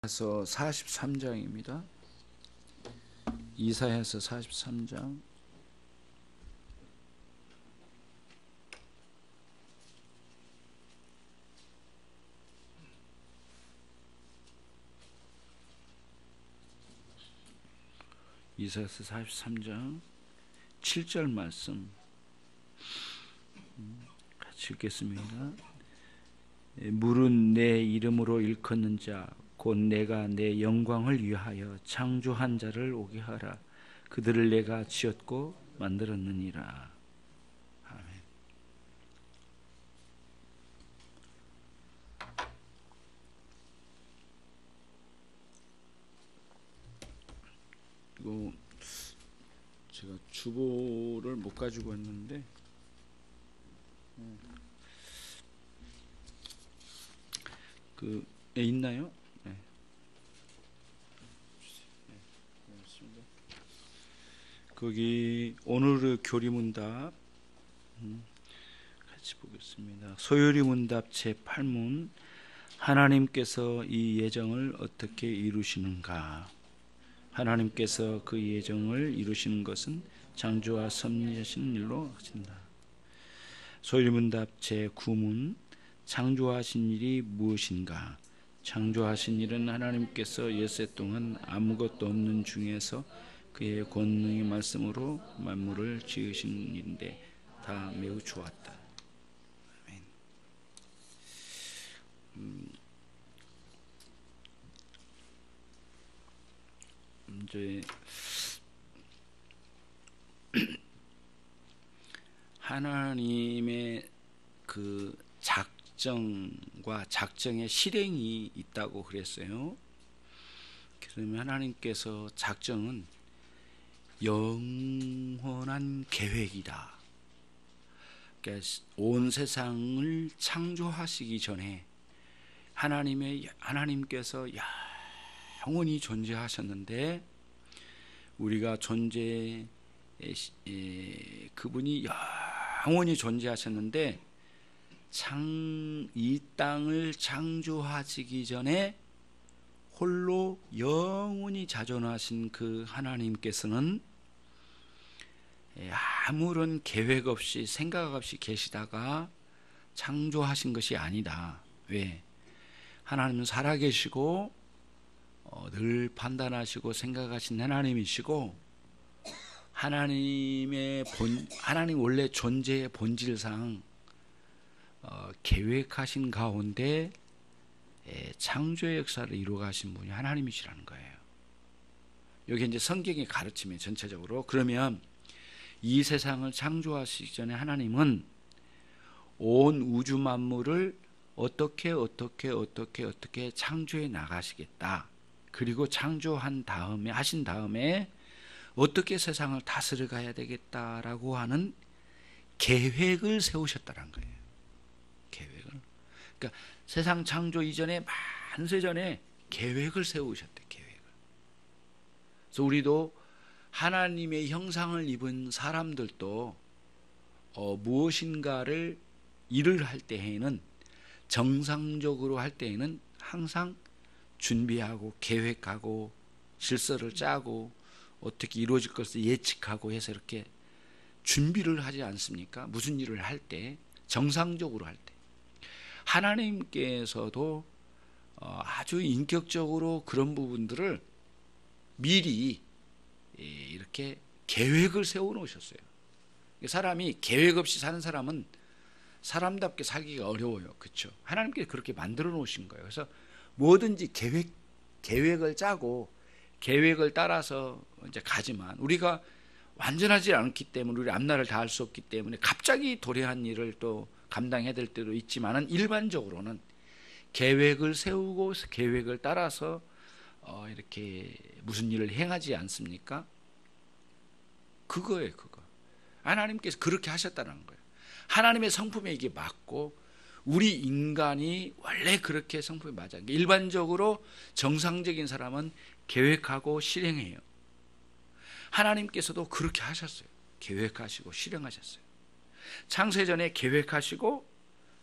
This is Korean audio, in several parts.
이사야서 43장입니다. 이사야서 43장. 이사야서 43장 7절 말씀 같이 읽겠습니다. 물은 내 이름으로 일컫는 자 곧 내가 내 영광을 위하여 창조한 자를 오게 하라. 그들을 내가 지었고 만들었느니라. 아멘. 이거 제가 주보를 못 가지고 왔는데 있나요? 네. 거기 오늘의 교리문답 같이 보겠습니다. 소요리문답 제8문. 하나님께서 이 예정을 어떻게 이루시는가? 하나님께서 그 예정을 이루시는 것은 창조와 섭리하시는 일로 하신다. 소요리문답 제9문. 창조하신 일이 무엇인가? 창조하신 일은 하나님께서 엿새 동안 아무것도 없는 중에서 그의 권능의 말씀으로 만물을 지으신 일인데 다 매우 좋았다. 아멘. 이제 하나님의 그 작정과 작정의 실행이 있다고 그랬어요. 그러면 하나님께서 작정은 영원한 계획이다. 그러니까 온 세상을 창조하시기 전에 하나님께서 영원히 존재하셨는데 우리가 그분이 영원히 존재하셨는데 이 땅을 창조하시기 전에 홀로 영원히 자존하신 그 하나님께서는 아무런 계획 없이 생각 없이 계시다가 창조하신 것이 아니다. 왜? 하나님은 살아계시고 늘 판단하시고 생각하신 하나님이시고 하나님 원래 존재의 본질상 계획하신 가운데 창조의 역사를 이루어가신 분이 하나님이시라는 거예요. 여기 이제 성경의 가르침이 전체적으로. 그러면 이 세상을 창조하시기 전에 하나님은 온 우주 만물을 어떻게 창조해 나가시겠다. 그리고 하신 다음에 어떻게 세상을 다스려 가야 되겠다라고 하는 계획을 세우셨다는 거예요. 계획을. 그러니까 세상 창조 이전에 만세 전에 계획을 세우셨대. 계획을. 그래서 우리도 하나님의 형상을 입은 사람들도 무엇인가를 일을 할 때에는 정상적으로 할 때에는 항상 준비하고 계획하고 질서를 짜고 어떻게 이루어질 것을 예측하고 해서 이렇게 준비를 하지 않습니까? 무슨 일을 할 때, 정상적으로 할 때. 하나님께서도 아주 인격적으로 그런 부분들을 미리 이렇게 계획을 세워 놓으셨어요. 사람이 계획 없이 사는 사람은 사람답게 살기가 어려워요. 그렇죠? 하나님께서 그렇게 만들어 놓으신 거예요. 그래서 뭐든지 계획을 짜고 계획을 따라서 이제 가지만 우리가 완전하지 않기 때문에 우리 앞날을 다 알 수 없기 때문에 갑자기 도래한 일을 또 감당해야 될 때도 있지만은 일반적으로는 계획을 세우고 계획을 따라서 이렇게 무슨 일을 행하지 않습니까? 그거예요, 그거. 하나님께서 그렇게 하셨다는 거예요. 하나님의 성품에 이게 맞고 우리 인간이 원래 그렇게 성품에 맞아요. 일반적으로 정상적인 사람은 계획하고 실행해요. 하나님께서도 그렇게 하셨어요. 계획하시고 실행하셨어요. 창세전에 계획하시고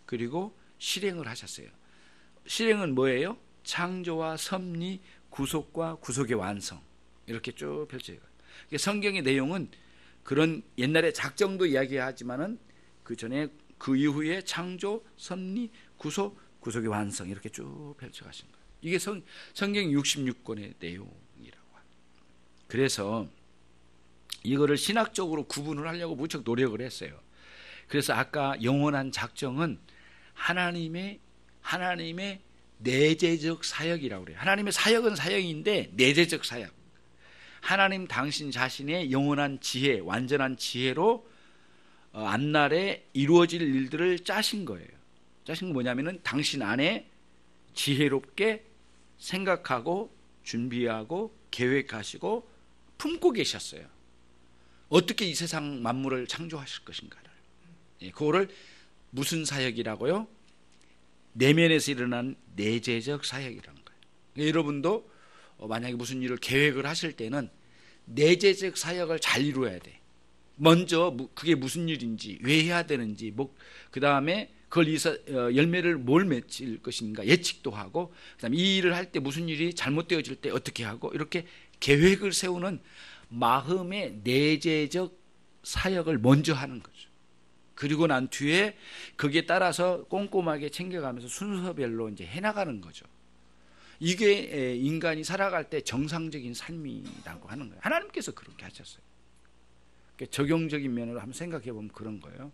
그리고 실행을 하셨어요. 실행은 뭐예요? 창조와 섭리, 구속과 구속의 완성, 이렇게 쭉 펼쳐요. 성경의 내용은 그런 옛날에 작정도 이야기하지만은 그 전에 그 이후에 창조, 섭리, 구속, 구속의 완성, 이렇게 쭉 펼쳐가신 거예요. 이게 성경 66권의 내용이라고 합니다. 그래서 이거를 신학적으로 구분을 하려고 무척 노력을 했어요. 그래서 아까 영원한 작정은 하나님의 내재적 사역이라고 그래요. 하나님의 사역은 사역인데 내재적 사역. 하나님 당신 자신의 영원한 지혜, 완전한 지혜로 앞날에 이루어질 일들을 짜신 거예요. 짜신 건 뭐냐면은 당신 안에 지혜롭게 생각하고 준비하고 계획하시고 품고 계셨어요. 어떻게 이 세상 만물을 창조하실 것인가를. 그거를 무슨 사역이라고요? 내면에서 일어난 내재적 사역이라는 거예요. 여러분도 만약에 무슨 일을 계획을 하실 때는 내재적 사역을 잘 이루어야 돼. 먼저 그게 무슨 일인지, 왜 해야 되는지, 그 다음에 그걸 열매를 뭘 맺을 것인가 예측도 하고, 그다음에 이 일을 할 때 무슨 일이 잘못되어질 때 어떻게 하고, 이렇게 계획을 세우는 마음의 내재적 사역을 먼저 하는 거죠. 그리고 난 뒤에 거기에 따라서 꼼꼼하게 챙겨가면서 순서별로 이제 해나가는 거죠. 이게 인간이 살아갈 때 정상적인 삶이라고 하는 거예요. 하나님께서 그렇게 하셨어요. 적용적인 면으로 한번 생각해 보면 그런 거예요.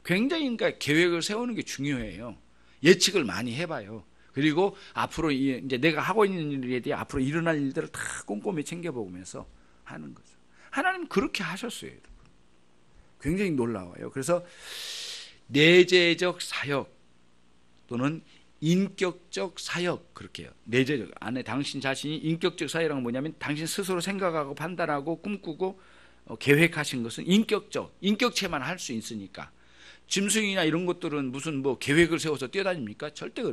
굉장히 그러니까 계획을 세우는 게 중요해요. 예측을 많이 해봐요. 그리고 앞으로 이제 내가 하고 있는 일에 대해 앞으로 일어날 일들을 다 꼼꼼히 챙겨보면서 하는 거죠. 하나님 그렇게 하셨어요. 굉장히 놀라워요. 그래서 내재적 사역 또는 인격적 사역, 그렇게 해요. 내재적 안에 당신 자신이 인격적 사역이란 뭐냐면 당신 스스로 생각하고 판단하고 꿈꾸고 계획하신 것은 인격체만 할 수 있으니까. 짐승이나 이런 것들은 무슨 계획을 세워서 뛰어다닙니까? 절대.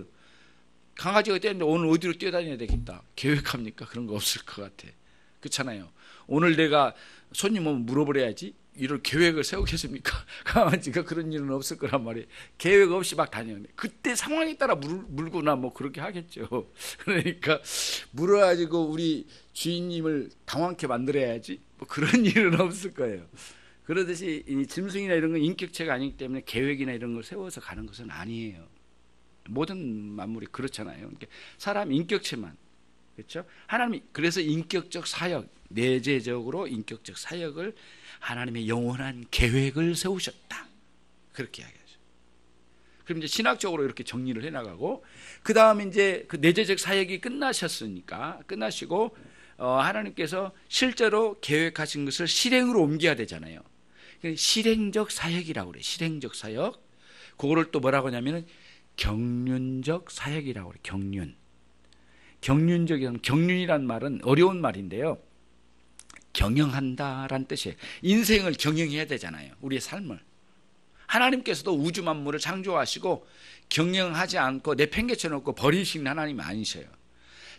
강아지가 뛰었는데 오늘 어디로 뛰어다녀야 되겠다 계획합니까? 그런 거 없을 것 같아. 그렇잖아요. 오늘 내가 손님 오면 물어버려야지, 이럴 계획을 세우겠습니까? 강아지가 그런 일은 없을 거란 말이에요. 계획 없이 막 다니는데 그때 상황에 따라 물거나 그렇게 하겠죠. 그러니까 물어가지고 우리 주인님을 당황케 만들어야지 그런 일은 없을 거예요. 그러듯이 이 짐승이나 이런 건 인격체가 아니기 때문에 계획이나 이런 걸 세워서 가는 것은 아니에요. 모든 만물이 그렇잖아요. 그러니까 사람 인격체만, 그렇죠? 하나님이 그래서 인격적 사역, 내재적으로 인격적 사역을 하나님의 영원한 계획을 세우셨다, 그렇게 이야기하죠. 그럼 이제 신학적으로 이렇게 정리를 해나가고, 그 다음에 이제 그 내재적 사역이 끝나시고 하나님께서 실제로 계획하신 것을 실행으로 옮겨야 되잖아요. 실행적 사역이라고 그래요. 실행적 사역. 그거를 또 뭐라고 하냐면은 경륜적 사역이라고 그래요. 경륜이란 말은 어려운 말인데요. 경영한다라는 뜻이에요. 인생을 경영해야 되잖아요. 우리의 삶을. 하나님께서도 우주 만물을 창조하시고 경영하지 않고 내팽개쳐 놓고 버리시는 하나님이 아니셔요.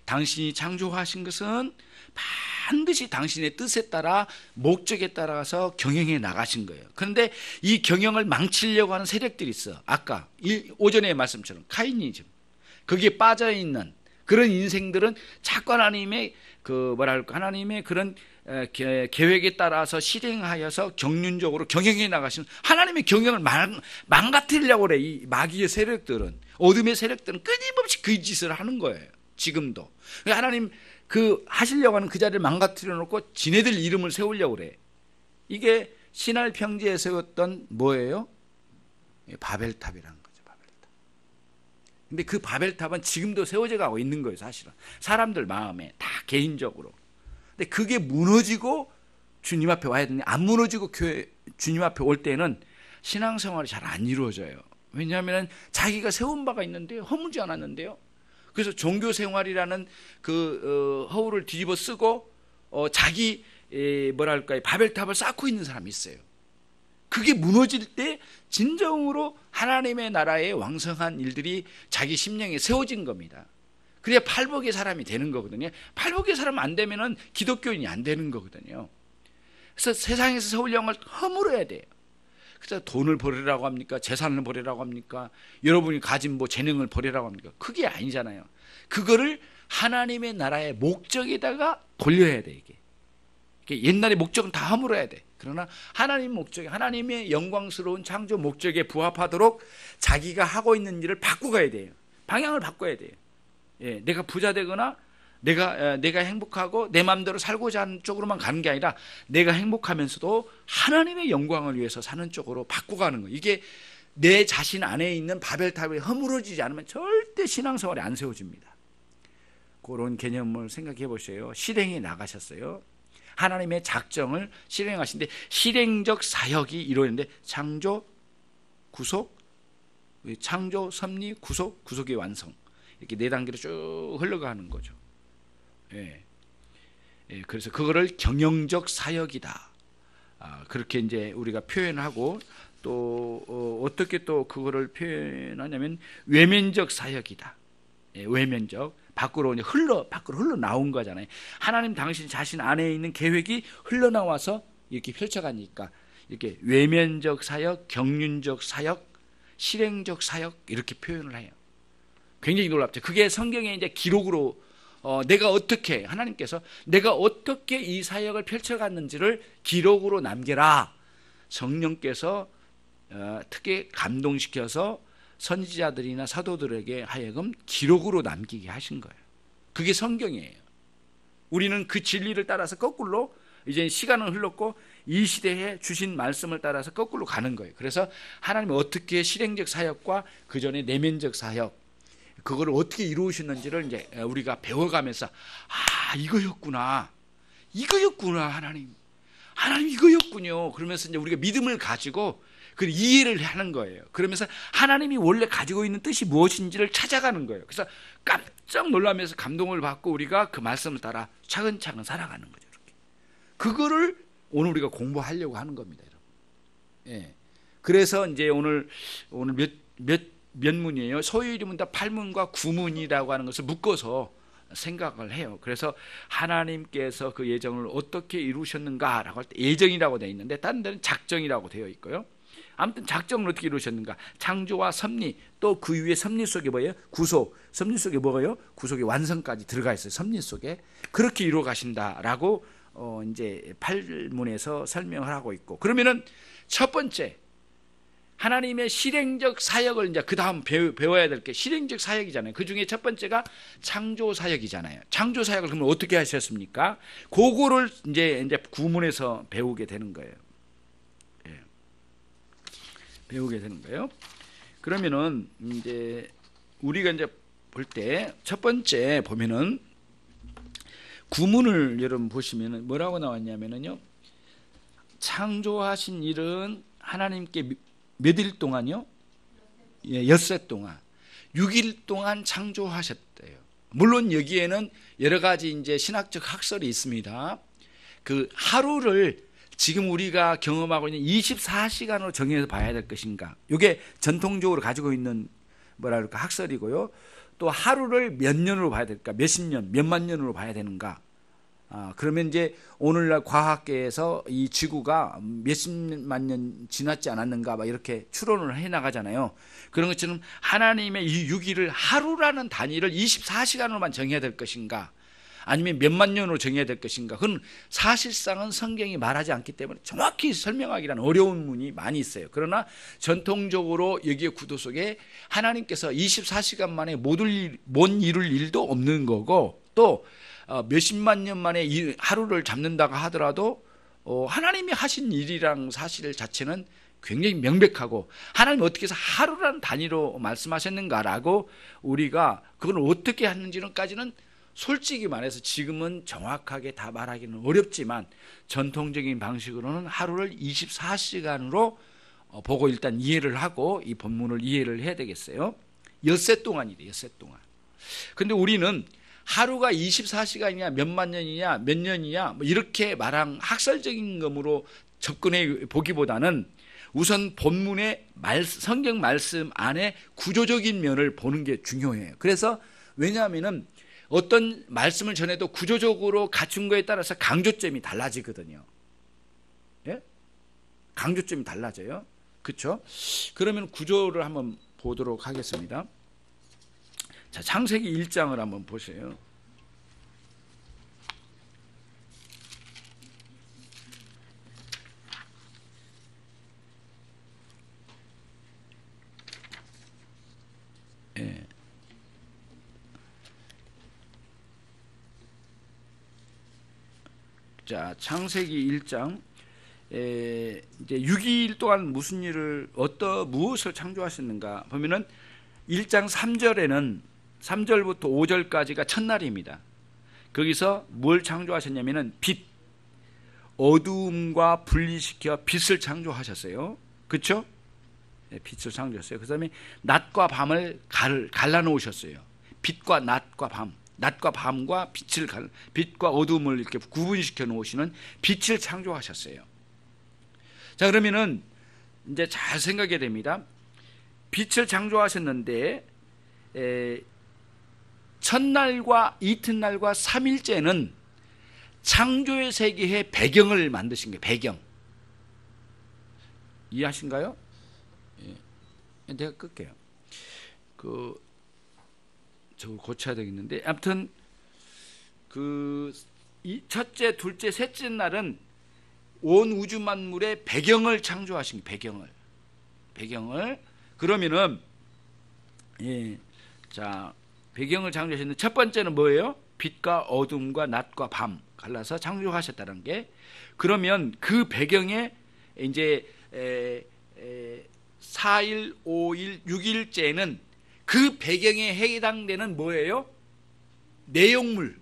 당신이 창조하신 것은 반드시 당신의 뜻에 따라 목적에 따라서 경영해 나가신 거예요. 그런데 이 경영을 망치려고 하는 세력들이 있어. 아까 오전의 말씀처럼 카이니즘, 거기에 빠져있는 그런 인생들은 자꾸 하나님의 하나님의 그런 계획에 따라서 실행하여서 경륜적으로 경영해 나가시는 하나님의 경영을 망가뜨리려고 그래. 이 마귀의 세력들은, 어둠의 세력들은 끊임없이 그 짓을 하는 거예요. 지금도 하나님 하시려고 하는 그 자리를 망가뜨려 놓고 지네들 이름을 세우려고 그래. 이게 신할 평지에 세웠던 뭐예요? 바벨탑이라는 거죠. 바벨탑. 근데 그 바벨탑은 지금도 세워져 가고 있는 거예요. 사실은 사람들 마음에 다 개인적으로. 근데 그게 무너지고 주님 앞에 와야 되는데, 안 무너지고 주님 앞에 올 때는 신앙생활이 잘 안 이루어져요. 왜냐하면 자기가 세운 바가 있는데요, 허물지 않았는데요. 그래서 종교생활이라는 허울을 뒤집어 쓰고 자기 바벨탑을 쌓고 있는 사람이 있어요. 그게 무너질 때 진정으로 하나님의 나라의 왕성한 일들이 자기 심령에 세워진 겁니다. 그래야 팔복의 사람이 되는 거거든요. 팔복의 사람 안 되면은 기독교인이 안 되는 거거든요. 그래서 세상에서 세우려는 걸 허물어야 돼요. 그래서 돈을 버리라고 합니까? 재산을 버리라고 합니까? 여러분이 가진 재능을 버리라고 합니까? 그게 아니잖아요. 그거를 하나님의 나라의 목적에다가 돌려야 돼. 이게 옛날의 목적은 다 허물어야 돼. 그러나 하나님 목적, 하나님의 영광스러운 창조 목적에 부합하도록 자기가 하고 있는 일을 바꿔가야 돼요. 방향을 바꿔야 돼요. 예, 내가 부자 되거나 내가 행복하고 내 마음대로 살고자 하는 쪽으로만 가는 게 아니라 내가 행복하면서도 하나님의 영광을 위해서 사는 쪽으로 바꿔가는 거예요. 이게 내 자신 안에 있는 바벨탑이 허물어지지 않으면 절대 신앙생활이 안 세워집니다. 그런 개념을 생각해 보세요. 실행에 나가셨어요. 하나님의 작정을 실행하신데 실행적 사역이 이루어지는데 창조, 구속, 창조, 섭리, 구속, 구속의 완성, 이렇게 네 단계로 쭉 흘러가는 거죠. 예. 예, 그래서 그거를 경영적 사역이다. 그렇게 이제 우리가 표현하고 또 어떻게 또 그거를 표현하냐면 외면적 사역이다. 예, 외면적. 밖으로 흘러 나온 거잖아요. 하나님 당신 자신 안에 있는 계획이 흘러나와서 이렇게 펼쳐가니까 이렇게 외면적 사역, 경륜적 사역, 실행적 사역 이렇게 표현을 해요. 굉장히 놀랍죠. 그게 성경에 이제 기록으로 하나님께서 내가 어떻게 이 사역을 펼쳐갔는지를 기록으로 남겨라. 성령께서 특히 감동시켜서 선지자들이나 사도들에게 하여금 기록으로 남기게 하신 거예요. 그게 성경이에요. 우리는 그 진리를 따라서 거꾸로 이제 시간은 흘렀고 이 시대에 주신 말씀을 따라서 거꾸로 가는 거예요. 그래서 하나님이 어떻게 실행적 사역과 그 전에 내면적 사역 그걸 어떻게 이루으셨는지를 이제 우리가 배워가면서 이거였구나 하나님 이거였군요. 그러면서 이제 우리가 믿음을 가지고 그 이해를 하는 거예요. 그러면서 하나님이 원래 가지고 있는 뜻이 무엇인지를 찾아가는 거예요. 그래서 깜짝 놀라면서 감동을 받고 우리가 그 말씀을 따라 차근차근 살아가는 거죠. 이렇게. 그거를 오늘 우리가 공부하려고 하는 겁니다, 여러분. 예. 그래서 이제 오늘 몇 문이에요. 소유일이면 다 8문과 9문이라고 하는 것을 묶어서 생각을 해요. 그래서 하나님께서 그 예정을 어떻게 이루셨는가라고 할 때 예정이라고 되어 있는데 다른 데는 작정이라고 되어 있고요. 아무튼 작정을 어떻게 이루셨는가? 창조와 섭리, 또 그 위에 섭리 속에 뭐예요? 구속. 섭리 속에 뭐예요? 구속의 완성까지 들어가 있어요. 섭리 속에 그렇게 이루어 가신다라고 이제 8문에서 설명을 하고 있고. 그러면은 첫 번째 하나님의 실행적 사역을 이제 그 다음 배워야 될 게 실행적 사역이잖아요. 그 중에 첫 번째가 창조 사역이잖아요. 창조 사역을 그러면 어떻게 하셨습니까? 그거를 이제 구문에서 배우게 되는 거예요. 예. 배우게 되는 거예요. 그러면은 이제 우리가 이제 볼 때 첫 번째 보면은 구문을 여러분 보시면은 뭐라고 나왔냐면은요. 창조하신 일은 하나님께 몇 일 동안요? 예, 엿새 동안 6일 동안 창조하셨대요. 물론 여기에는 여러 가지 이제 신학적 학설이 있습니다. 그 하루를 지금 우리가 경험하고 있는 24시간으로 정해서 봐야 될 것인가? 이게 전통적으로 가지고 있는 뭐랄까 학설이고요. 또 하루를 몇 년으로 봐야 될까? 몇십 년, 몇만 년으로 봐야 되는가? 그러면 이제 오늘날 과학계에서 이 지구가 몇십만 년 지났지 않았는가 막 이렇게 추론을 해 나가잖아요. 그런 것처럼 하나님의 이 6일을 하루라는 단위를 24시간으로만 정해야 될 것인가? 아니면 몇만 년으로 정해야 될 것인가? 그건 사실상은 성경이 말하지 않기 때문에 정확히 설명하기란 어려운 문이 많이 있어요. 그러나 전통적으로 여기에 구도 속에 하나님께서 24시간 만에 못 이룰 일도 없는 거고 또 몇십만 년 만에 하루를 잡는다고 하더라도 하나님이 하신 일이랑 사실 자체는 굉장히 명백하고 하나님이 어떻게 해서 하루라는 단위로 말씀하셨는가라고 우리가 그걸 어떻게 하는지는까지는 솔직히 말해서 지금은 정확하게 다 말하기는 어렵지만 전통적인 방식으로는 하루를 24시간으로 보고 일단 이해를 하고 이 본문을 이해를 해야 되겠어요. 엿새 동안이래, 엿새 동안. 근데 우리는 하루가 24시간이냐 몇만 년이냐 몇 년이냐 뭐 이렇게 말한 학설적인 것으로 접근해 보기보다는 우선 본문의 성경 말씀 안에 구조적인 면을 보는 게 중요해요. 그래서 왜냐하면은 어떤 말씀을 전해도 구조적으로 갖춘 거에 따라서 강조점이 달라지거든요. 예? 강조점이 달라져요. 그렇죠? 그러면 구조를 한번 보도록 하겠습니다. 자, 창세기 1장을 한번 보세요. 예. 자, 창세기 1장 이제 6일 동안 무슨 일을 무엇을 창조하셨는가 보면은 1장 3절에는 3절부터 5절까지가 첫날입니다. 거기서 뭘 창조하셨냐면은 빛, 어두움과 분리시켜 빛을 창조하셨어요. 그렇죠? 빛을 창조했어요. 그 다음에 낮과 밤을 갈라놓으셨어요. 빛과 낮과 밤, 낮과 밤과 빛과 어둠을 이렇게 구분시켜 놓으시는 빛을 창조하셨어요. 자, 그러면은 이제 잘 생각해야 됩니다. 빛을 창조하셨는데 첫날과 이튿날과 3일째는 창조의 세계의 배경을 만드신 거예요. 배경. 이해하신가요? 예. 내가 끌게요. 저거 고쳐야 되겠는데, 아무튼 첫째, 둘째, 셋째 날은 온 우주 만물의 배경을 창조하신 거예요. 배경을. 그러면은 자, 배경을 창조하셨는데 첫 번째는 뭐예요? 빛과 어둠과 낮과 밤 갈라서 창조하셨다는 게. 그러면 그 배경에 이제 4일, 5일, 6일째는 그 배경에 해당되는 뭐예요? 내용물.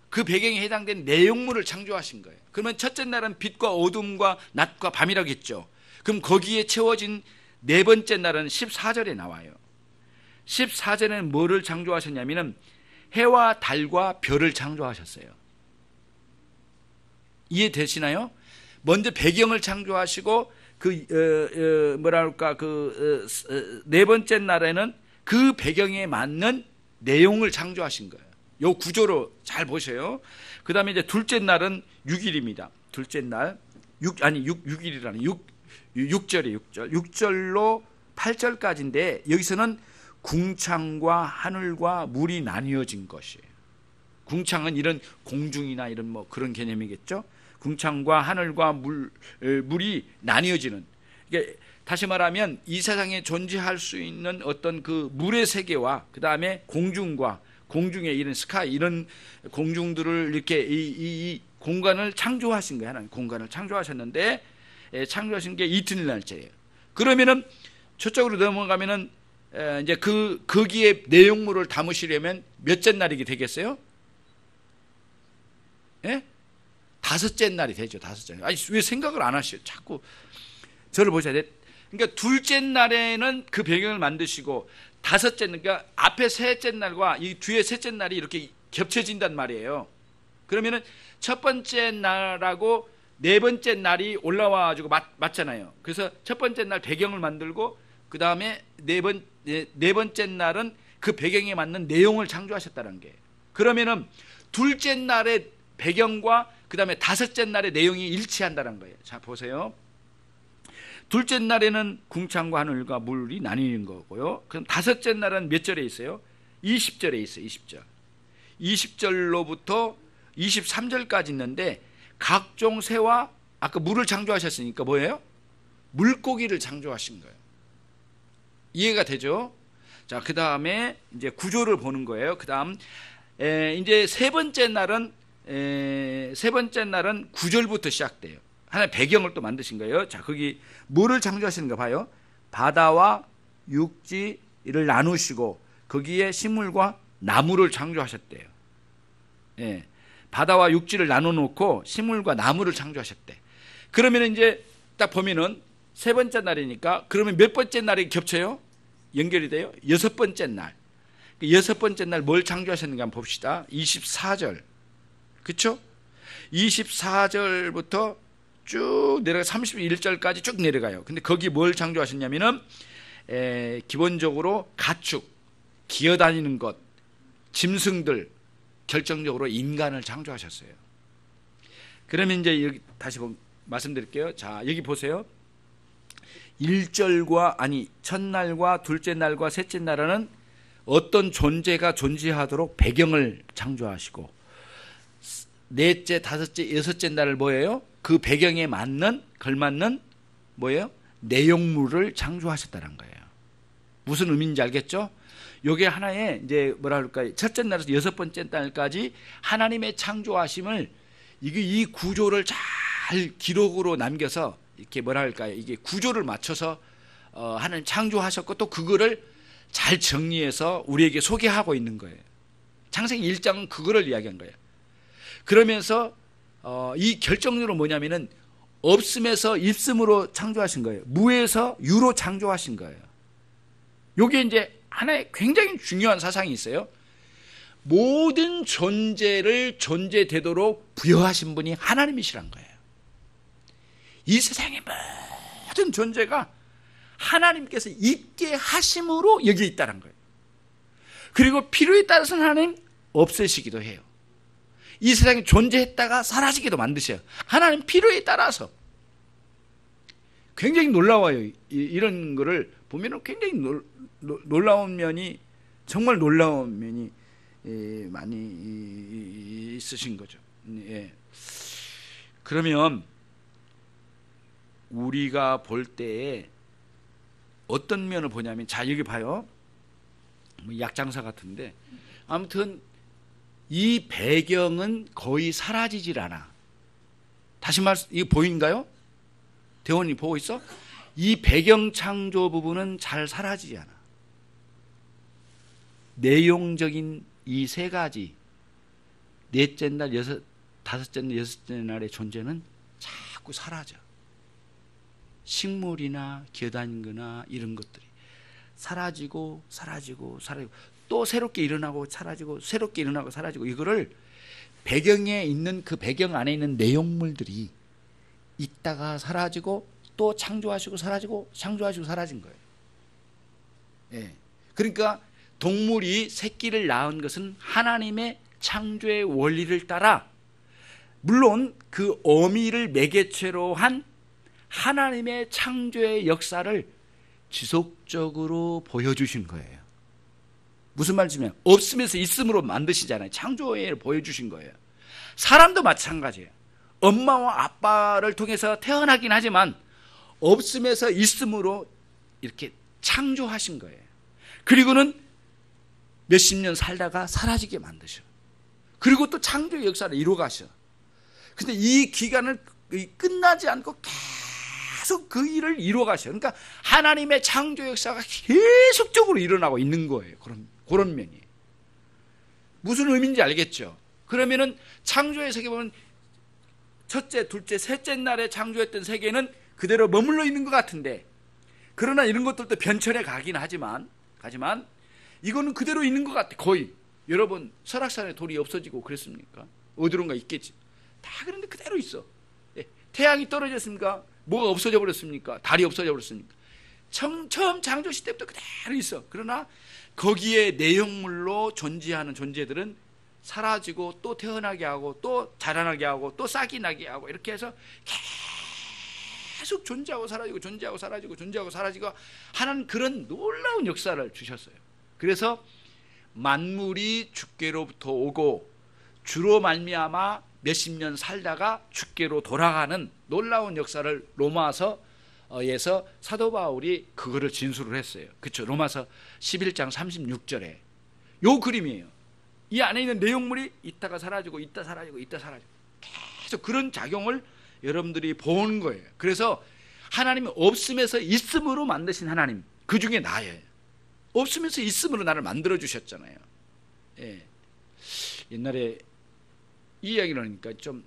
그 배경에 해당되는 내용물을 창조하신 거예요. 그러면 첫째 날은 빛과 어둠과 낮과 밤이라고 했죠. 그럼 거기에 채워진 네 번째 날은 14절에 나와요. 14절에는 뭐를 창조하셨냐면은 해와 달과 별을 창조하셨어요. 이해되시나요? 먼저 배경을 창조하시고 네 번째 날에는 그 배경에 맞는 내용을 창조하신 거예요. 요 구조로 잘 보세요. 그 다음에 이제 둘째 날은 6일입니다. 둘째 날 6일이라는 6절이에요. 6절로 8절까지인데 여기서는 궁창과 하늘과 물이 나뉘어진 것이에요. 궁창은 이런 공중이나 이런 뭐 그런 개념이겠죠. 궁창과 하늘과 물이 나뉘어지는. 그러니까 다시 말하면 이 세상에 존재할 수 있는 어떤 그 물의 세계와 그 다음에 공중의 이런 스카이 이런 공중들을 이렇게 이 공간을 창조하신 거예요. 하나님 공간을 창조하셨는데 창조하신 게 이튿날째예요. 그러면은 저쪽으로 넘어가면은 이제 거기에 내용물을 담으시려면 몇째 날이게 되겠어요? 예? 다섯째 날이 되죠. 다섯째 날. 아니 왜 생각을 안 하시죠? 자꾸 저를 보셔야 돼. 그러니까 둘째 날에는 그 배경을 만드시고 다섯째, 그러니까 앞에 셋째 날과 이 뒤에 셋째 날이 이렇게 겹쳐진단 말이에요. 그러면은 첫 번째 날하고 네 번째 날이 올라와가지고 맞잖아요. 그래서 첫 번째 날 배경을 만들고 그 다음에 네 번째 날은 그 배경에 맞는 내용을 창조하셨다는 게. 그러면은 둘째 날의 배경과 그 다음에 다섯째 날의 내용이 일치한다는 거예요. 자 보세요. 둘째 날에는 궁창과 하늘과 물이 나뉘는 거고요. 그럼 다섯째 날은 몇 절에 있어요? 20절에 있어요. 20절. 20절로부터 23절까지 있는데 각종 새와 아까 물을 창조하셨으니까 뭐예요? 물고기를 창조하신 거예요. 이해가 되죠? 자, 그 다음에 이제 구조를 보는 거예요. 그 다음 이제 세 번째 날은 9절부터 시작돼요. 하나의 배경을 또 만드신 거예요. 자, 거기 뭐를 창조하시는가 봐요. 바다와 육지를 나누시고 거기에 식물과 나무를 창조하셨대요. 예, 바다와 육지를 나눠놓고 식물과 나무를 창조하셨대. 그러면 이제 딱 보면은 세 번째 날이니까 그러면 몇 번째 날이 겹쳐요? 연결이 돼요? 여섯 번째 날. 여섯 번째 날 뭘 창조하셨는가 한번 봅시다. 24절. 그렇죠? 24절부터 쭉 내려가 31절까지 쭉 내려가요. 근데 거기 뭘 창조하셨냐면은 기본적으로 가축, 기어다니는 것, 짐승들, 결정적으로 인간을 창조하셨어요. 그러면 이제 여기 다시 말씀드릴게요. 자, 여기 보세요. 1절과 첫날과 둘째 날과 셋째 날은 어떤 존재가 존재하도록 배경을 창조하시고 넷째, 다섯째, 여섯째 날을 뭐예요? 그 배경에 맞는 걸맞는 뭐예요? 내용물을 창조하셨다는 거예요. 무슨 의미인지 알겠죠? 요게 하나의 이제 뭐라 그럴까요? 첫째 날에서 여섯 번째 날까지 하나님의 창조하심을 이 구조를 잘 기록으로 남겨서 이렇게 뭐라 할까요? 이게 구조를 맞춰서 하나님 창조하셨고 또 그거를 잘 정리해서 우리에게 소개하고 있는 거예요. 창세기 1장은 그거를 이야기한 거예요. 그러면서 이 결정적으로 뭐냐면은 없음에서 있음으로 창조하신 거예요. 무에서 유로 창조하신 거예요. 요게 이제 하나의 굉장히 중요한 사상이 있어요. 모든 존재를 존재되도록 부여하신 분이 하나님이시란 거예요. 이 세상의 모든 존재가 하나님께서 있게 하심으로 여기 있다는 거예요. 그리고 필요에 따라서는 하나님 없애시기도 해요. 이 세상에 존재했다가 사라지기도 만드셔요. 하나님 필요에 따라서. 굉장히 놀라워요. 이런 거를 보면 굉장히 놀라운 면이, 정말 놀라운 면이 많이 있으신 거죠. 예. 그러면 우리가 볼 때에 어떤 면을 보냐면, 자 여기 봐요. 약장사 같은데 아무튼 이 배경은 거의 사라지질 않아. 다시 말씀, 이거 보인가요? 대원이 보고 있어? 이 배경 창조 부분은 잘 사라지지 않아. 내용적인 이 세 가지, 넷째 날, 다섯째 날, 여섯째 날의 존재는 자꾸 사라져. 식물이나 겨단거나 이런 것들이 사라지고 또 새롭게 일어나고 사라지고 새롭게 일어나고 사라지고, 이거를 배경에 있는 그 배경 안에 있는 내용물들이 있다가 사라지고 또 창조하시고 사라지고 창조하시고 사라진 거예요. 예. 그러니까 동물이 새끼를 낳은 것은 하나님의 창조의 원리를 따라, 물론 그 어미를 매개체로 한 하나님의 창조의 역사를 지속적으로 보여주신 거예요. 무슨 말이냐면 없음에서 있음으로 만드시잖아요. 창조를 보여주신 거예요. 사람도 마찬가지예요. 엄마와 아빠를 통해서 태어나긴 하지만 없음에서 있음으로 이렇게 창조하신 거예요. 그리고는 몇십 년 살다가 사라지게 만드셔. 그리고 또 창조의 역사를 이루어 가셔. 근데 이 기간을 끝나지 않고 계속 그 일을 이루어 가셔. 그러니까 하나님의 창조 역사가 계속적으로 일어나고 있는 거예요. 그런 면이. 무슨 의미인지 알겠죠? 그러면은 창조의 세계 보면 첫째, 둘째, 셋째 날에 창조했던 세계는 그대로 머물러 있는 것 같은데, 그러나 이런 것들도 변천에 가긴 하지만 이거는 그대로 있는 것 같아. 거의. 여러분 설악산에 돌이 없어지고 그랬습니까? 어디론가 있겠지. 다 그런데 그대로 있어. 태양이 떨어졌습니까? 뭐가 없어져 버렸습니까? 달이 없어져 버렸습니까? 처음 창조시 때부터 그대로 있어. 그러나 거기에 내용물로 존재하는 존재들은 사라지고 또 태어나게 하고 또 자라나게 하고 또 싹이 나게 하고, 이렇게 해서 계속 존재하고 사라지고 존재하고 사라지고 존재하고 사라지고 하는 그런 놀라운 역사를 주셨어요. 그래서 만물이 주께로부터 오고 주로 말미암아 몇십 년 살다가 주께로 돌아가는 놀라운 역사를 로마서에서 사도 바울이 그거를 진술을 했어요. 그렇죠? 로마서 11장 36절에 요 그림이에요. 이 안에 있는 내용물이 있다가 사라지고 있다 사라지고 있다 사라지고 계속 그런 작용을 여러분들이 보는 거예요. 그래서 하나님은 없음에서 있음으로 만드신 하나님, 그 중에 나예요. 없음에서 있음으로 나를 만들어 주셨잖아요. 예. 옛날에 이 이야기를 하니까 좀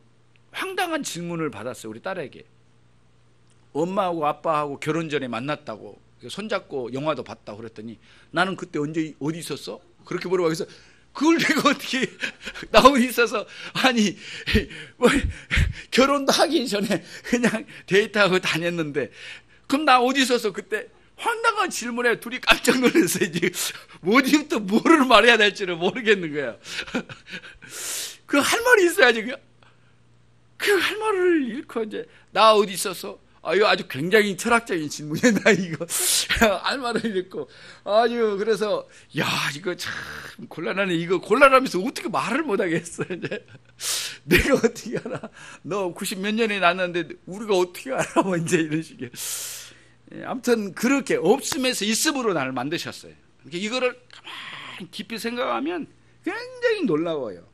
황당한 질문을 받았어요. 우리 딸에게. 엄마하고 아빠하고 결혼 전에 만났다고, 손잡고 영화도 봤다고 그랬더니 나는 그때 언제 어디 있었어? 그렇게 물어봐. 그래서 그걸 내가 어떻게 나 어디 있어서, 아니 뭐 결혼도 하기 전에 그냥 데이트하고 다녔는데 그럼 나 어디 있었어 그때? 황당한 질문에 둘이 깜짝 놀랐어요. 이제 어디부터 뭐를 말해야 될지를 모르겠는 거야. 그 할 말이 있어야지. 그 할 말을 잃고 이제 나 어디 있었어? 이거 아주 굉장히 철학적인 질문이야, 나 이거. 할 말을 잃고. 아주, 그래서, 야, 이거 참 곤란하네. 이거 곤란하면서 어떻게 말을 못하겠어, 이제. 내가 어떻게 알아? 너 90 몇 년에 낳았는데 우리가 어떻게 알아? 뭐 이제 이런 식의. 아무튼 그렇게 없음에서 있음으로 나를 만드셨어요. 이거를 가만히 깊이 생각하면 굉장히 놀라워요.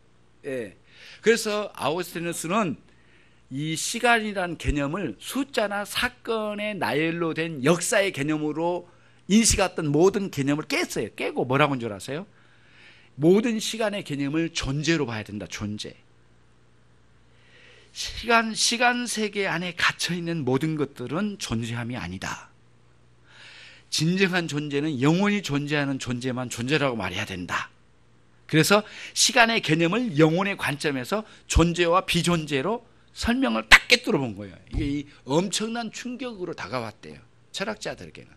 예. 그래서 아우구스티누스는 이 시간이라는 개념을 숫자나 사건의 나열로 된 역사의 개념으로 인식했던 모든 개념을 깼어요. 깨고 뭐라고 한 줄 아세요? 모든 시간의 개념을 존재로 봐야 된다. 존재. 시간 세계 안에 갇혀있는 모든 것들은 존재함이 아니다. 진정한 존재는 영원히 존재하는 존재만 존재라고 말해야 된다. 그래서 시간의 개념을 영혼의 관점에서 존재와 비존재로 설명을 딱 깨뜨려 본 거예요. 이게 엄청난 충격으로 다가왔대요. 철학자들에게는.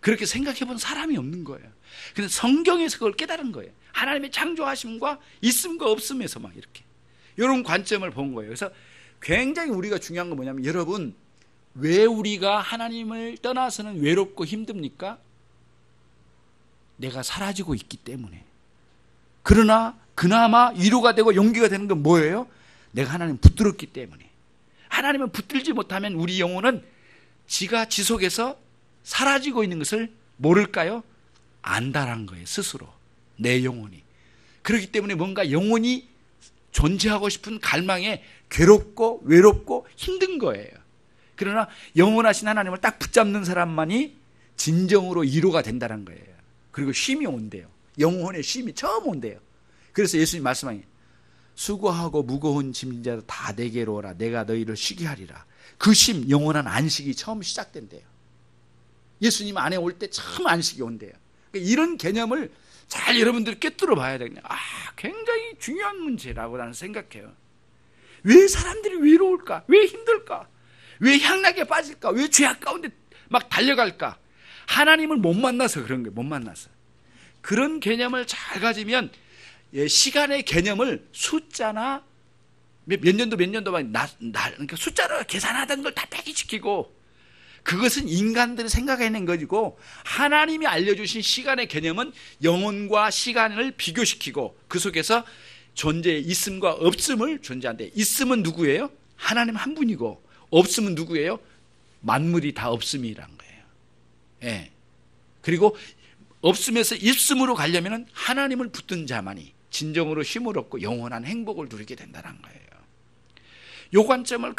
그렇게 생각해 본 사람이 없는 거예요. 근데 성경에서 그걸 깨달은 거예요. 하나님의 창조하심과 있음과 없음에서 막 이렇게. 이런 관점을 본 거예요. 그래서 굉장히 우리가 중요한 건 뭐냐면, 여러분, 왜 우리가 하나님을 떠나서는 외롭고 힘듭니까? 내가 사라지고 있기 때문에. 그러나 그나마 위로가 되고 용기가 되는 건 뭐예요? 내가 하나님 붙들었기 때문에. 하나님을 붙들지 못하면 우리 영혼은 지가 지속해서 사라지고 있는 것을 모를까요? 안다란 거예요, 스스로. 내 영혼이. 그렇기 때문에 뭔가 영혼이 존재하고 싶은 갈망에 괴롭고 외롭고 힘든 거예요. 그러나 영원하신 하나님을 딱 붙잡는 사람만이 진정으로 위로가 된다는 거예요. 그리고 쉼이 온대요. 영혼의 쉼이 처음 온대요. 그래서 예수님 말씀하니, 수고하고 무거운 짐진 자들 다 내게로 오라. 내가 너희를 쉬게 하리라. 그 쉼, 영원한 안식이 처음 시작된대요. 예수님 안에 올 때 처음 안식이 온대요. 그러니까 이런 개념을 잘 여러분들이 꿰뚫어 봐야 되겠네요. 굉장히 중요한 문제라고 나는 생각해요. 왜 사람들이 외로울까? 왜 힘들까? 왜 향락에 빠질까? 왜 죄악 가운데 막 달려갈까? 하나님을 못 만나서 그런 거예요. 못 만나서. 그런 개념을 잘 가지면 시간의 개념을 숫자나 몇 년도 막 그러니까 숫자로 계산하던 걸 다 폐기시키고, 그것은 인간들이 생각해낸 것이고, 하나님이 알려주신 시간의 개념은 영혼과 시간을 비교시키고 그 속에서 존재의 있음과 없음을 존재한대. 있음은 누구예요? 하나님 한 분이고, 없음은 누구예요? 만물이 다 없음이란 거예요. 예. 그리고 없음에서 있음으로 가려면 하나님을 붙든 자만이 진정으로 쉼을 얻고 영원한 행복을 누리게 된다는 거예요. 이 관점을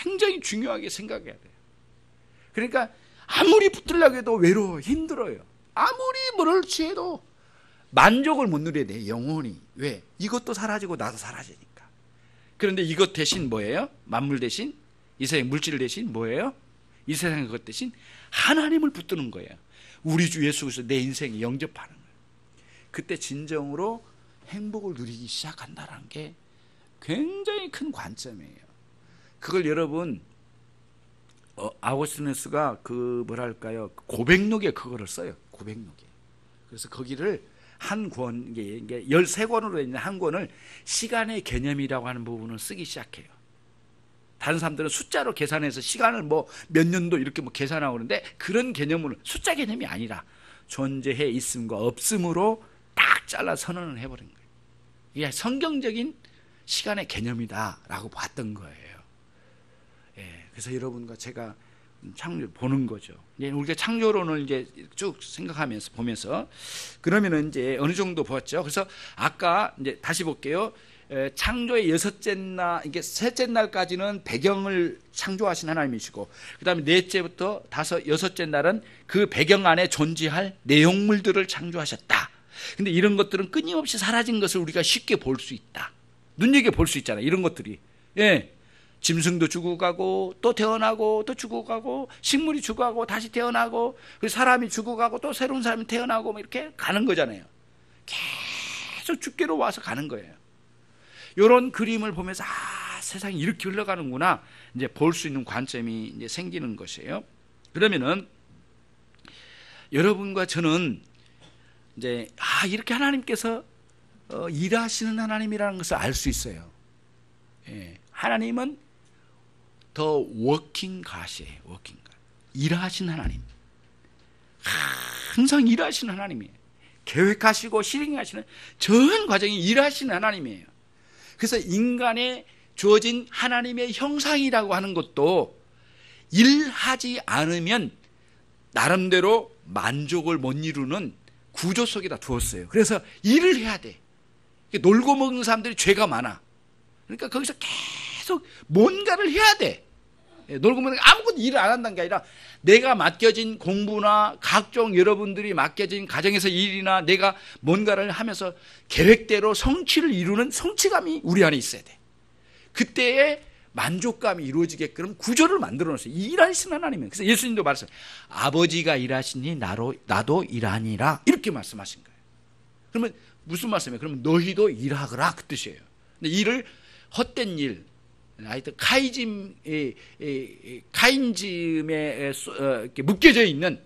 굉장히 중요하게 생각해야 돼요. 그러니까 아무리 붙들려고 해도 외로워, 힘들어요. 아무리 뭐를 취해도 만족을 못 누려야 돼요, 영혼이. 왜? 이것도 사라지고 나도 사라지니까. 그런데 이것 대신 뭐예요? 만물 대신, 이 세상 물질 대신 뭐예요? 이 세상의 것 대신 하나님을 붙드는 거예요. 우리 주 예수 그리스도 내 인생에 영접하는 거예요. 그때 진정으로 행복을 누리기 시작한다는 게 굉장히 큰 관점이에요. 그걸 여러분, 아우구스티누스가 뭐랄까요, 고백록에 그거를 써요. 고백록에. 그래서 거기를 한 권, 이게 13권으로 되어 있는 한 권을 시간의 개념이라고 하는 부분을 쓰기 시작해요. 다른 사람들은 숫자로 계산해서 시간을 뭐 몇 년도 이렇게 뭐 계산하고 그러는데, 그런 개념으로, 숫자 개념이 아니라 존재해 있음과 없음으로 딱 잘라 선언을 해버린 거예요. 이게 성경적인 시간의 개념이다라고 봤던 거예요. 예, 그래서 여러분과 제가 창조를 보는 거죠. 우리가 창조론을 이제 쭉 생각하면서 보면서, 그러면은 이제 어느 정도 보았죠. 그래서 아까 이제 다시 볼게요. 창조의 셋째 날까지는 배경을 창조하신 하나님이시고, 그 다음에 넷째부터 여섯째 날은 그 배경 안에 존재할 내용물들을 창조하셨다. 근데 이런 것들은 끊임없이 사라진 것을 우리가 쉽게 볼 수 있다. 눈여겨 볼 수 있잖아요, 이런 것들이. 예. 짐승도 죽어가고 또 태어나고 또 죽어가고, 식물이 죽어가고 다시 태어나고, 사람이 죽어가고 또 새로운 사람이 태어나고, 이렇게 가는 거잖아요. 계속 죽게로 와서 가는 거예요. 이런 그림을 보면서 세상이 이렇게 흘러가는구나, 이제 볼 수 있는 관점이 이제 생기는 것이에요. 그러면은 여러분과 저는 이제 이렇게 하나님께서 일하시는 하나님이라는 것을 알 수 있어요. 예. 하나님은 더 워킹 갓이에요. 워킹 갓. 일하신 하나님. 항상 일하시는 하나님이에요. 계획하시고 실행하시는 전 과정이 일하시는 하나님이에요. 그래서 인간에 주어진 하나님의 형상이라고 하는 것도 일하지 않으면 나름대로 만족을 못 이루는 구조 속에다 두었어요. 그래서 일을 해야 돼. 놀고 먹는 사람들이 죄가 많아. 그러니까 거기서 계속 뭔가를 해야 돼. 놀고 먹는 아무것도 일을 안 한다는 게 아니라 내가 맡겨진 공부나 각종 여러분들이 맡겨진 가정에서 일이나 내가 뭔가를 하면서 계획대로 성취를 이루는 성취감이 우리 안에 있어야 돼. 그때의 만족감이 이루어지게끔 구조를 만들어 놓았어요. 일하시는 하나님이에요. 그래서 예수님도 말씀하셨어요. 아버지가 일하시니 나도 일하니라 이렇게 말씀하신 거예요. 그러면 무슨 말씀이에요? 그러면 너희도 일하거라 그 뜻이에요. 근데 일을 헛된 일, 하여튼 카인즘에 묶여져 있는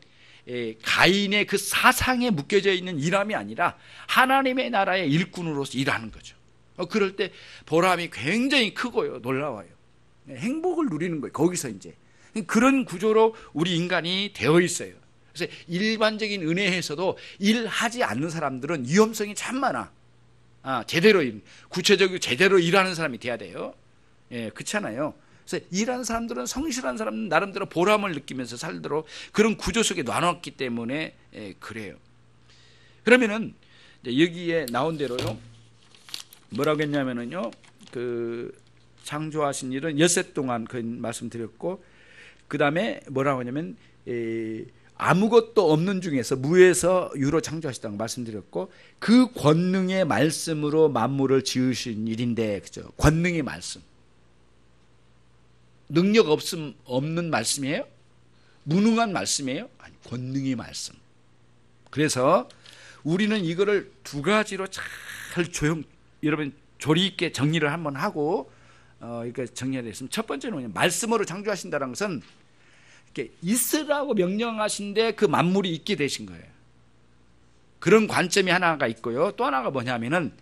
가인의 그 사상에 묶여져 있는 일함이 아니라 하나님의 나라의 일꾼으로서 일하는 거죠. 그럴 때 보람이 굉장히 크고요, 놀라워요. 행복을 누리는 거예요. 거기서 이제 그런 구조로 우리 인간이 되어 있어요. 그래서 일반적인 은혜에서도 일하지 않는 사람들은 위험성이 참 많아. 제대로 구체적으로 제대로 일하는 사람이 돼야 돼요. 예, 그렇잖아요. 그래서 일하는 사람들은 성실한 사람은 나름대로 보람을 느끼면서 살도록 그런 구조 속에 나눴기 때문에 그래요. 그러면은 여기에 나온 대로요. 뭐라고 했냐면은요. 그 창조하신 일은 엿새 동안 그 말씀드렸고, 그 다음에 뭐라고 하냐면 아무것도 없는 중에서 무에서 유로 창조하셨다고 말씀드렸고, 그 권능의 말씀으로 만물을 지으신 일인데, 그죠? 권능의 말씀. 능력 없는 말씀이에요? 무능한 말씀이에요? 아니, 권능의 말씀. 그래서 우리는 이거를 두 가지로 잘 여러분 조리 있게 정리를 한번 하고 이렇게 정리해야 되겠습니다. 첫 번째는 뭐냐면 말씀으로 창조하신다는 것은 이렇게 있으라고 명령하신데 그 만물이 있게 되신 거예요. 그런 관점이 하나가 있고요. 또 하나가 뭐냐면은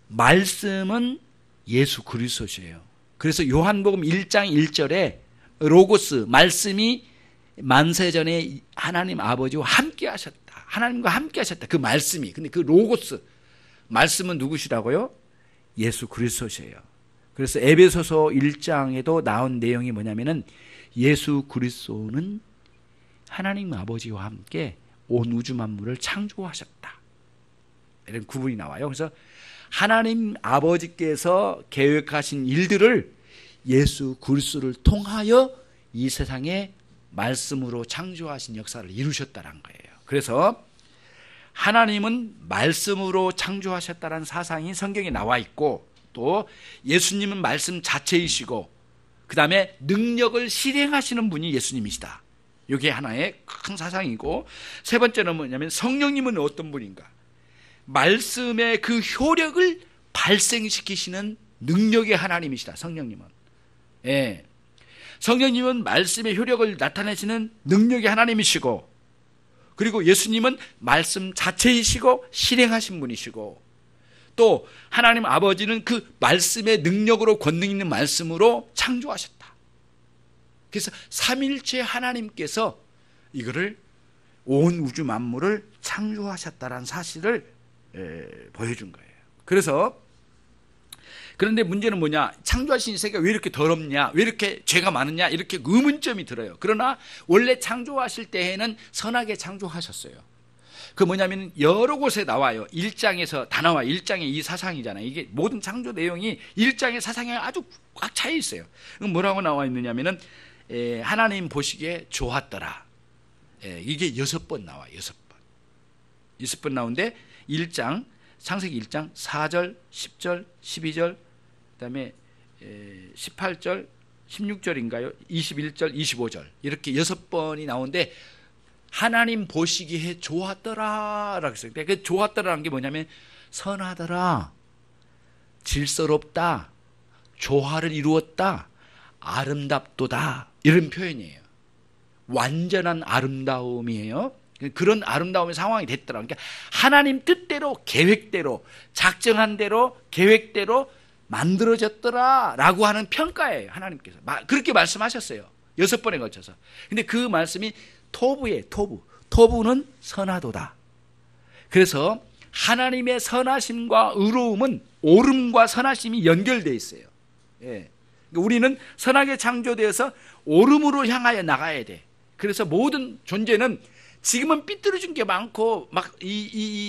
말씀은 예수 그리스도시에요. 그래서 요한복음 1장 1절에 로고스 말씀이 만세전에 하나님 아버지와 함께 하셨다. 하나님과 함께 하셨다. 그 말씀이. 근데 그 로고스 말씀은 누구시라고요? 예수 그리스도시에요. 그래서 에베소서 1장에도 나온 내용이 뭐냐면은 예수 그리스도는 하나님 아버지와 함께 온 우주 만물을 창조하셨다. 이런 구분이 나와요. 그래서 하나님 아버지께서 계획하신 일들을 예수 그리스도를 통하여 이 세상에 말씀으로 창조하신 역사를 이루셨다는 거예요. 그래서 하나님은 말씀으로 창조하셨다는 사상이 성경에 나와 있고, 또 예수님은 말씀 자체이시고, 그 다음에 능력을 실행하시는 분이 예수님이시다. 이게 하나의 큰 사상이고, 세 번째는 뭐냐면 성령님은 어떤 분인가? 말씀의 그 효력을 발생시키시는 능력의 하나님이시다. 성령님은. 예. 성령님은 말씀의 효력을 나타내시는 능력의 하나님이시고, 그리고 예수님은 말씀 자체이시고 실행하신 분이시고, 또 하나님 아버지는 그 말씀의 능력으로 권능 있는 말씀으로 창조하셨다. 그래서 삼일체 하나님께서 이거를 온 우주 만물을 창조하셨다는 사실을 보여준 거예요. 그런데 문제는 뭐냐? 창조하신 이 세계가 왜 이렇게 더럽냐? 왜 이렇게 죄가 많으냐? 이렇게 의문점이 들어요. 그러나 원래 창조하실 때에는 선하게 창조하셨어요. 그 뭐냐면 여러 곳에 나와요. 1장에서 다 나와요. 1장의 이 사상이잖아요. 이게 모든 창조 내용이 1장의 사상에 아주 꽉 차 있어요. 뭐라고 나와 있느냐면은 하나님 보시기에 좋았더라. 이게 6번 나와요. 6번 나오는데 1장 창세기 1장 4절, 10절, 12절, 그다음에 18절, 16절인가요? 21절, 25절 이렇게 6번이 나오는데 하나님 보시기에 좋았더라라고 했어요. 그 좋았더라라는 게 뭐냐면 선하더라, 질서롭다, 조화를 이루었다, 아름답도다 이런 표현이에요. 완전한 아름다움이에요. 그런 아름다움의 상황이 됐더라. 그러니까 하나님 뜻대로 계획대로 작정한 대로 계획대로 만들어졌더라라고 하는 평가예요. 하나님께서 그렇게 말씀하셨어요. 6번에 걸쳐서. 근데 그 말씀이 토부예요. 토부는 선하도다. 그래서 하나님의 선하심과 의로움은 옳음과 선하심이 연결되어 있어요. 예. 우리는 선하게 창조되어서 옳음으로 향하여 나가야 돼. 그래서 모든 존재는 지금은 삐뚤어진 게 많고 막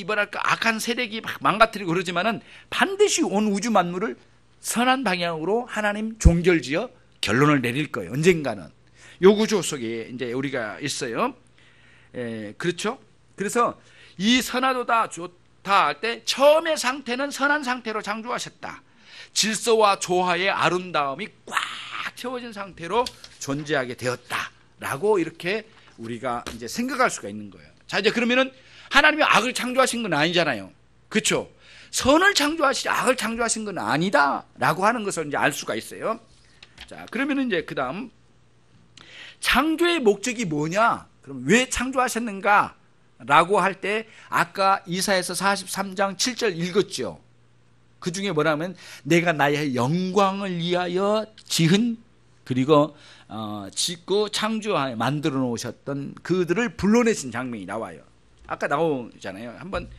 뭐랄까 악한 세력이 막 망가뜨리고 그러지만은 반드시 온 우주 만물을 선한 방향으로 하나님 종결지어 결론을 내릴 거예요. 언젠가는 요 구조 속에 이제 우리가 있어요. 그렇죠? 그래서 이 선하도다 좋다 할 때 처음의 상태는 선한 상태로 창조하셨다. 질서와 조화의 아름다움이 꽉 채워진 상태로 존재하게 되었다라고 이렇게 우리가 이제 생각할 수가 있는 거예요. 자, 이제 그러면은 하나님이 악을 창조하신 건 아니잖아요. 그렇죠? 선을 창조하시지 악을 창조하신 건 아니다라고 하는 것을 이제 알 수가 있어요. 자, 그러면은 이제 그다음 창조의 목적이 뭐냐? 그럼 왜 창조하셨는가라고 할 때 아까 이사야서 43장 7절 읽었죠. 그 중에 뭐라면 내가 나의 영광을 위하여 지은 그리고 짓고 창조하여 만들어 놓으셨던 그들을 불러내신 장면이 나와요. 아까 나오잖아요. 한번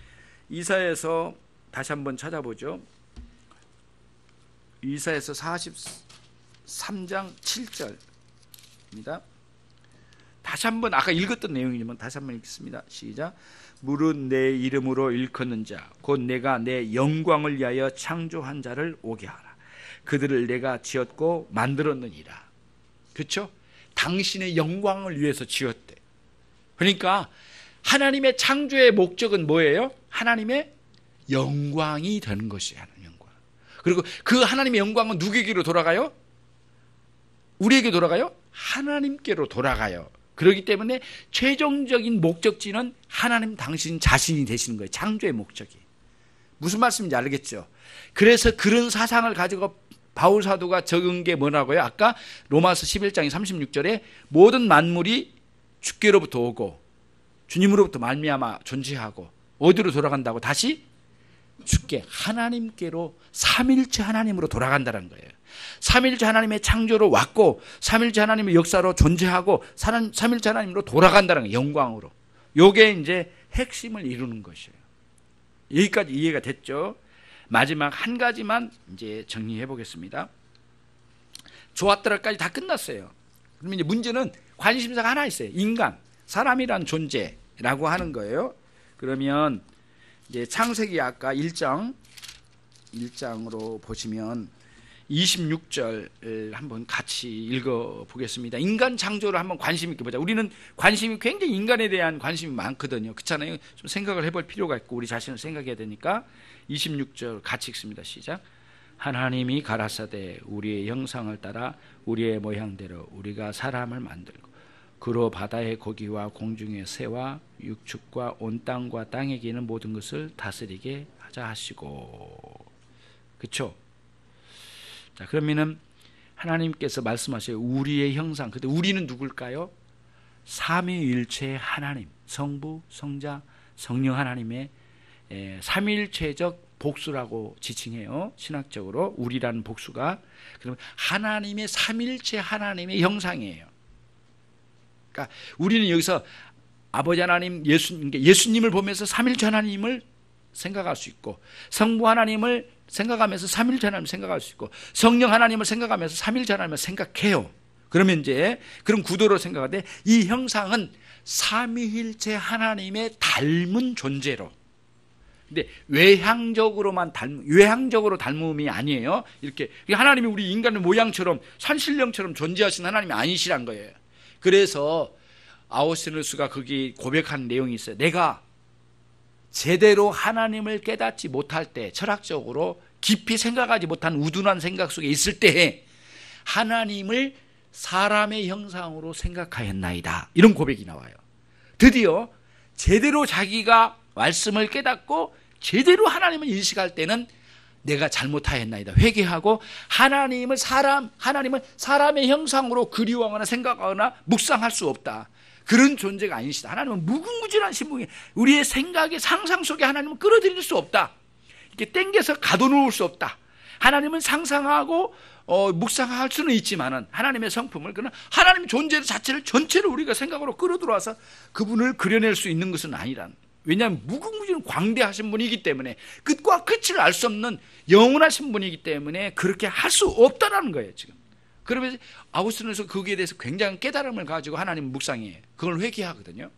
이사야서 다시 한번 찾아보죠. 이사야서 43장 7절입니다. 다시 한번 아까 읽었던 내용이지만 다시 한번 읽겠습니다. 시작. 물은 내 이름으로 일컫는 자 곧 내가 내 영광을 위하여 창조한 자를 오게 하라. 그들을 내가 지었고 만들었느니라. 그렇죠? 당신의 영광을 위해서 지었대. 그러니까 하나님의 창조의 목적은 뭐예요? 하나님의 영광이 되는 것이에요. 하나님의 영광. 그리고 그 하나님의 영광은 누구에게로 돌아가요? 우리에게 돌아가요? 하나님께로 돌아가요. 그렇기 때문에 최종적인 목적지는 하나님 당신 자신이 되시는 거예요. 창조의 목적이. 무슨 말씀인지 알겠죠? 그래서 그런 사상을 가지고 바울 사도가 적은 게 뭐라고요? 아까 로마서 11장 36절에 모든 만물이 주께로부터 오고 주님으로부터 말미암아 존재하고 어디로 돌아간다고? 다시 주께 하나님께로 삼일체 하나님으로 돌아간다는 거예요. 삼일체 하나님의 창조로 왔고 삼일체 하나님의 역사로 존재하고 삼일체 하나님으로 돌아간다는 거예요. 영광으로. 요게 이제 핵심을 이루는 것이에요. 여기까지 이해가 됐죠? 마지막 한 가지만 이제 정리해 보겠습니다. 좋았더라까지 다 끝났어요. 그러면 이제 문제는 관심사가 하나 있어요. 인간, 사람이란 존재라고 하는 거예요. 그러면 이제 창세기 아까 1장으로 보시면 26절 한번 같이 읽어보겠습니다. 인간 창조를 한번 관심 있게 보자. 우리는 관심이 굉장히 인간에 대한 관심이 많거든요. 그렇잖아요. 좀 생각을 해볼 필요가 있고 우리 자신을 생각해야 되니까 26절 같이 읽습니다. 시작. 하나님이 가라사대 우리의 형상을 따라 우리의 모양대로 우리가 사람을 만들고 그로 바다의 고기와 공중의 새와 육축과 온 땅과 땅에 기는 모든 것을 다스리게 하자 하시고. 그렇죠? 자, 그러면은 하나님께서 말씀하셔요. 우리의 형상. 근데 우리는 누굴까요? 삼위일체 하나님, 성부, 성자, 성령 하나님의 삼위일체적 복수라고 지칭해요. 신학적으로 우리라는 복수가. 그러면 하나님의 삼위일체 하나님의 형상이에요. 그러니까 우리는 여기서 아버지 하나님, 예수님을 보면서 삼위일체 하나님을 생각할 수 있고 성부 하나님을 생각하면서 삼위일체 하나님을 생각할 수 있고 성령 하나님을 생각하면서 삼위일체 하나님을 생각해요. 그러면 이제 그런 구도로 생각하되 이 형상은 삼위일체 하나님의 닮은 존재로. 근데 외향적으로 닮음이 아니에요. 이렇게 하나님이 우리 인간의 모양처럼 산신령처럼 존재하신 하나님이 아니시란 거예요. 그래서 아우구스티누스가 거기 고백한 내용이 있어요. 내가 제대로 하나님을 깨닫지 못할 때, 철학적으로 깊이 생각하지 못한 우둔한 생각 속에 있을 때 하나님을 사람의 형상으로 생각하였나이다. 이런 고백이 나와요. 드디어 제대로 자기가 말씀을 깨닫고 제대로 하나님을 인식할 때는 내가 잘못하였나이다. 회개하고 하나님을 사람의 형상으로 그리워하거나 생각하거나 묵상할 수 없다. 그런 존재가 아니시다. 하나님은 무궁무진한 신분이 우리의 생각의 상상 속에 하나님을 끌어들일 수 없다. 이렇게 땡겨서 가둬놓을 수 없다. 하나님은 상상하고 묵상할 수는 있지만은 하나님의 성품을, 그러나 하나님의 존재 자체를 전체를 우리가 생각으로 끌어들어와서 그분을 그려낼 수 있는 것은 아니란. 왜냐하면 무궁무진 광대하신 분이기 때문에, 끝과 끝을 알 수 없는 영원하신 분이기 때문에 그렇게 할 수 없다라는 거예요 지금. 그러면서 아우구스티누스는 거기에 대해서 굉장한 깨달음을 가지고 하나님 묵상해요. 그걸 회개하거든요.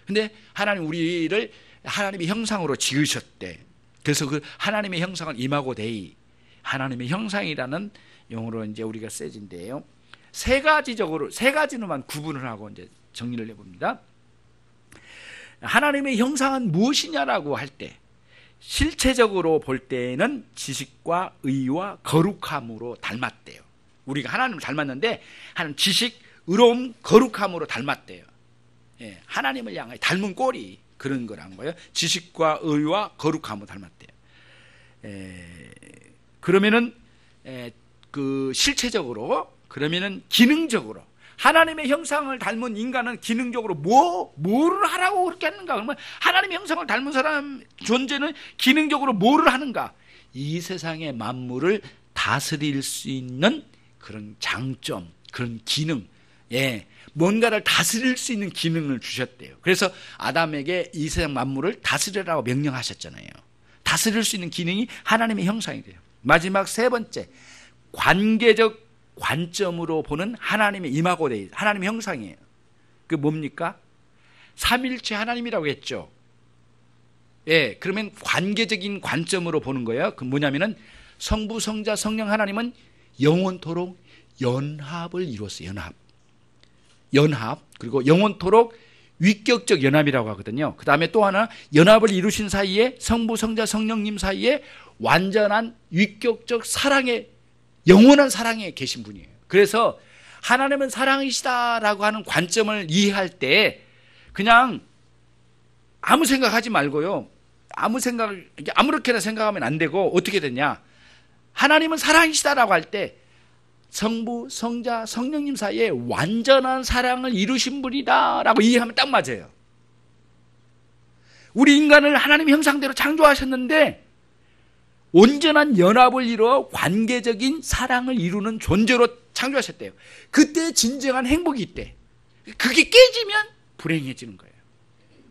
근데 하나님 우리를 하나님의 형상으로 지으셨대. 그래서 그 하나님의 형상을 이마고 데이, 하나님의 형상이라는 용어로 이제 우리가 쓰인데요. 세 가지로만 구분을 하고 이제 정리를 해봅니다. 하나님의 형상은 무엇이냐라고 할 때, 실체적으로 볼 때는 지식과 의와 거룩함으로 닮았대요. 우리가 하나님을 닮았는데 하나님 지식, 의로움, 거룩함으로 닮았대요. 예, 하나님을 향해 닮은 꼴이 그런 거란 거예요. 지식과 의와 거룩함으로 닮았대요. 그러면은 그 실체적으로, 그러면은 기능적으로 하나님의 형상을 닮은 인간은 기능적으로 뭐를 하라고 그렇게 하는가? 그러면 하나님의 형상을 닮은 사람 존재는 기능적으로 뭐를 하는가? 이 세상의 만물을 다스릴 수 있는 그런 장점, 그런 기능, 뭔가를 다스릴 수 있는 기능을 주셨대요. 그래서 아담에게 이 세상 만물을 다스리라고 명령하셨잖아요. 다스릴 수 있는 기능이 하나님의 형상이 돼요. 마지막 세 번째, 관계적 관점으로 보는 하나님의 이마고 데이, 하나님의 형상이에요. 그 뭡니까? 삼일체 하나님이라고 했죠. 그러면 관계적인 관점으로 보는 거예요. 그 뭐냐면은 성부, 성자, 성령 하나님은 영원토록 연합을 이루었어요. 연합. 그리고 영원토록 위격적 연합이라고 하거든요. 그 다음에 또 하나, 연합을 이루신 사이에 성부, 성자, 성령님 사이에 완전한 위격적 사랑의, 영원한 사랑에 계신 분이에요. 그래서 하나님은 사랑이시다라고 하는 관점을 이해할 때 그냥 아무 생각하지 말고요. 아무렇게나 생각하면 안 되고, 어떻게 되냐? 하나님은 사랑이시다라고 할 때 성부, 성자, 성령님 사이에 완전한 사랑을 이루신 분이다라고 이해하면 딱 맞아요. 우리 인간을 하나님의 형상대로 창조하셨는데 온전한 연합을 이루어 관계적인 사랑을 이루는 존재로 창조하셨대요. 그때 진정한 행복이 있대. 그게 깨지면 불행해지는 거예요.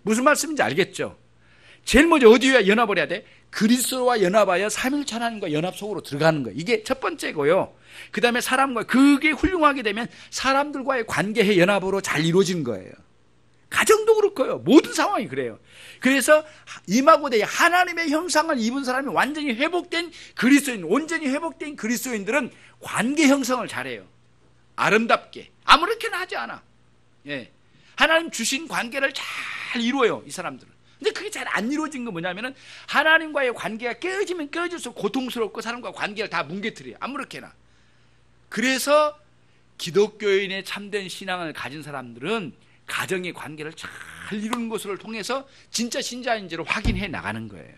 무슨 말씀인지 알겠죠? 제일 먼저 어디에 연합을 해야 돼? 그리스도와 연합하여 삼일체 하나님과 연합 속으로 들어가는 거예요. 이게 첫 번째고요. 그 다음에 사람과, 그게 훌륭하게 되면 사람들과의 관계의 연합으로 잘 이루어지는 거예요. 가정도 그렇고요. 모든 상황이 그래요. 그래서 이마고데이, 하나님의 형상을 입은 사람이 완전히 회복된 그리스도인, 온전히 회복된 그리스도인들은 관계 형성을 잘해요. 아름답게. 아무렇게나 하지 않아. 하나님 주신 관계를 잘 이루어요, 이 사람들은. 근데 그게 잘 안 이루어진 건 뭐냐면은 하나님과의 관계가 깨어지면 깨어질수록 고통스럽고 사람과 관계를 다 뭉개뜨려요. 아무렇게나. 그래서 기독교인의 참된 신앙을 가진 사람들은 가정의 관계를 잘 이루는 것을 통해서 진짜 신자인지를 확인해 나가는 거예요.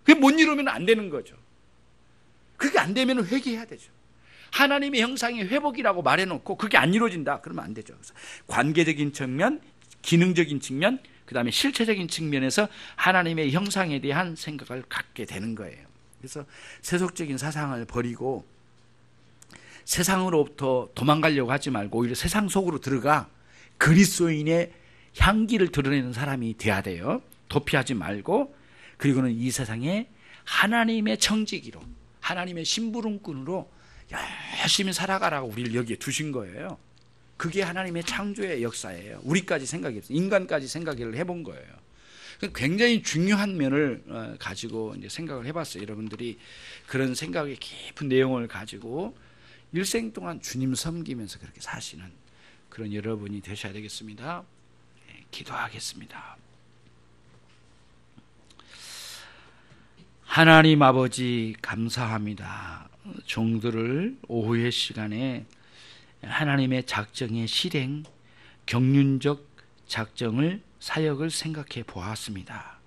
그게 못 이루면 안 되는 거죠. 그게 안 되면 회개해야 되죠. 하나님의 형상의 회복이라고 말해놓고 그게 안 이루어진다 그러면 안 되죠. 그래서 관계적인 측면, 기능적인 측면, 그 다음에 실체적인 측면에서 하나님의 형상에 대한 생각을 갖게 되는 거예요. 그래서 세속적인 사상을 버리고 세상으로부터 도망가려고 하지 말고 오히려 세상 속으로 들어가 그리스도인의 향기를 드러내는 사람이 돼야 돼요. 도피하지 말고, 그리고는 이 세상에 하나님의 청지기로, 하나님의 심부름꾼으로 열심히 살아가라고 우리를 여기에 두신 거예요. 그게 하나님의 창조의 역사예요. 우리까지 생각해봤어요. 인간까지 생각을 해본 거예요. 굉장히 중요한 면을 가지고 이제 생각을 해봤어요. 여러분들이 그런 생각의 깊은 내용을 가지고 일생 동안 주님 섬기면서 그렇게 사시는 그런 여러분이 되셔야 되겠습니다. 기도하겠습니다. 하나님 아버지 감사합니다. 종들을 오후의 시간에 하나님의 작정의 실행, 경륜적 작정을, 사역을 생각해 보았습니다.